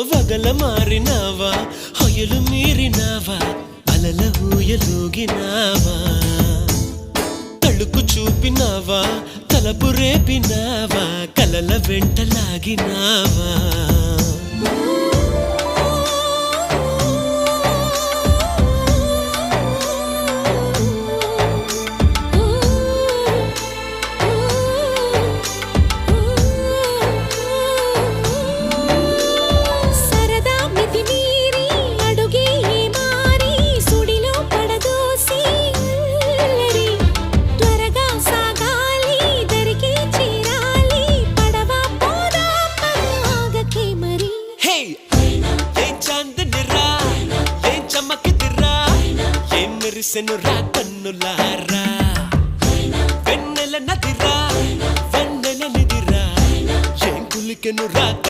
వగల మారినావా హొయలు మీరినావా అలల ఊయలూగినావా తళుకు చూపినావా తలపు రేపినావా కలల వెంటలాగినావా మెరిసెనురా కన్నులారా వెన్నెల నదిరా వెన్నెల నిదిరా ఏం కులికెనురా